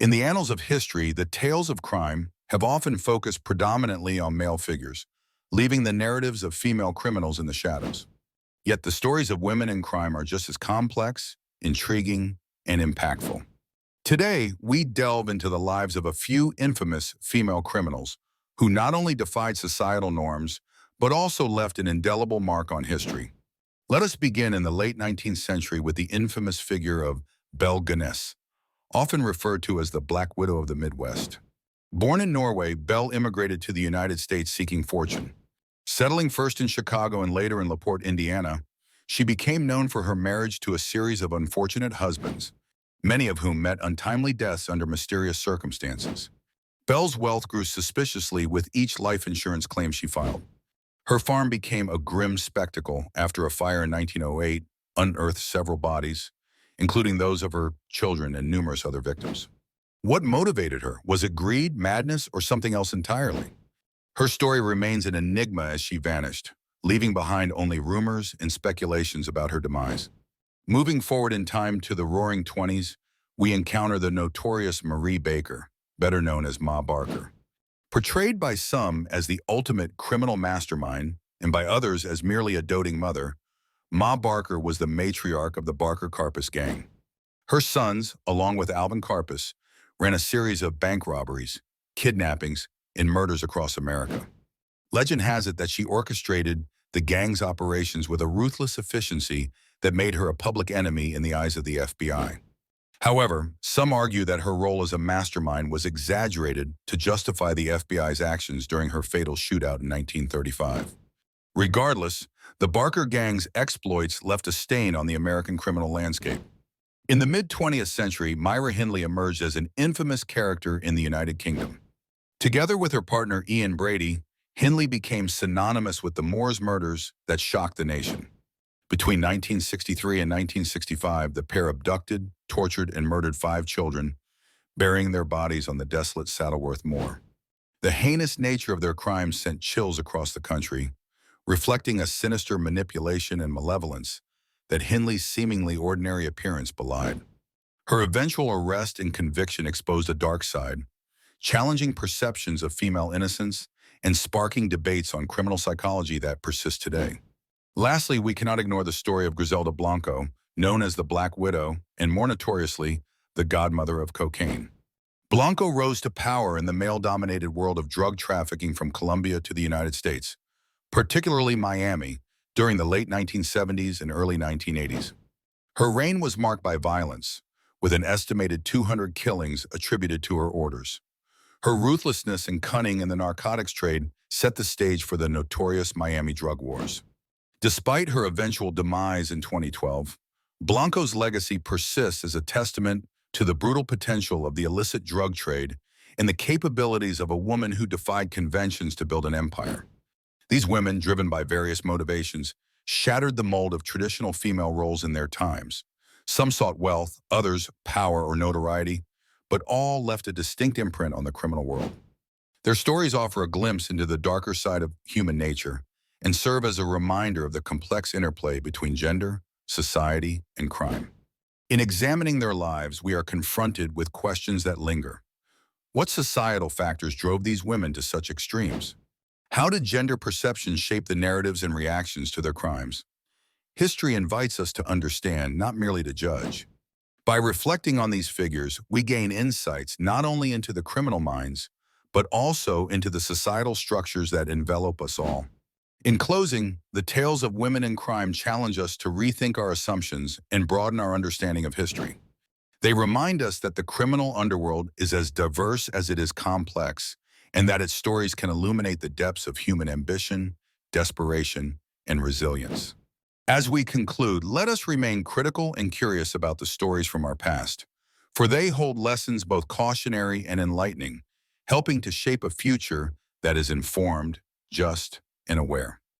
In the annals of history, the tales of crime have often focused predominantly on male figures, leaving the narratives of female criminals in the shadows. Yet the stories of women in crime are just as complex, intriguing, and impactful. Today, we delve into the lives of a few infamous female criminals who not only defied societal norms, but also left an indelible mark on history. Let us begin in the late 19th century with the infamous figure of Belle Gunness, often referred to as the Black Widow of the Midwest. Born in Norway, Belle immigrated to the United States seeking fortune. Settling first in Chicago and later in LaPorte, Indiana, she became known for her marriage to a series of unfortunate husbands, many of whom met untimely deaths under mysterious circumstances. Belle's wealth grew suspiciously with each life insurance claim she filed. Her farm became a grim spectacle after a fire in 1908 unearthed several bodies, including those of her children and numerous other victims. What motivated her? Was it greed, madness, or something else entirely? Her story remains an enigma as she vanished, leaving behind only rumors and speculations about her demise. Moving forward in time to the Roaring Twenties, we encounter the notorious Marie Baker, better known as Ma Barker. Portrayed by some as the ultimate criminal mastermind and by others as merely a doting mother, Ma Barker was the matriarch of the Barker Karpus gang. Her sons, along with Alvin Karpus, ran a series of bank robberies, kidnappings, and murders across America. Legend has it that she orchestrated the gang's operations with a ruthless efficiency that made her a public enemy in the eyes of the FBI. However, some argue that her role as a mastermind was exaggerated to justify the FBI's actions during her fatal shootout in 1935. Regardless, the Barker gang's exploits left a stain on the American criminal landscape. In the mid-20th century, Myra Hindley emerged as an infamous character in the United Kingdom. Together with her partner Ian Brady, Hindley became synonymous with the Moors murders that shocked the nation. Between 1963 and 1965, the pair abducted, tortured, and murdered 5 children, burying their bodies on the desolate Saddleworth Moor. The heinous nature of their crimes sent chills across the country, reflecting a sinister manipulation and malevolence that Hindley's seemingly ordinary appearance belied. Her eventual arrest and conviction exposed a dark side, challenging perceptions of female innocence and sparking debates on criminal psychology that persist today. Lastly, we cannot ignore the story of Griselda Blanco, known as the Black Widow, and more notoriously, the godmother of cocaine. Blanco rose to power in the male-dominated world of drug trafficking from Colombia to the United States, particularly Miami, during the late 1970s and early 1980s. Her reign was marked by violence, with an estimated 200 killings attributed to her orders. Her ruthlessness and cunning in the narcotics trade set the stage for the notorious Miami drug wars. Despite her eventual demise in 2012, Blanco's legacy persists as a testament to the brutal potential of the illicit drug trade and the capabilities of a woman who defied conventions to build an empire. These women, driven by various motivations, shattered the mold of traditional female roles in their times. Some sought wealth, others power or notoriety, but all left a distinct imprint on the criminal world. Their stories offer a glimpse into the darker side of human nature and serve as a reminder of the complex interplay between gender, society, and crime. In examining their lives, we are confronted with questions that linger. What societal factors drove these women to such extremes? How did gender perceptions shape the narratives and reactions to their crimes? History invites us to understand, not merely to judge. By reflecting on these figures, we gain insights not only into the criminal minds, but also into the societal structures that envelop us all. In closing, the tales of women in crime challenge us to rethink our assumptions and broaden our understanding of history. They remind us that the criminal underworld is as diverse as it is complex, and that its stories can illuminate the depths of human ambition, desperation, and resilience. As we conclude, let us remain critical and curious about the stories from our past, for they hold lessons both cautionary and enlightening, helping to shape a future that is informed, just, and aware.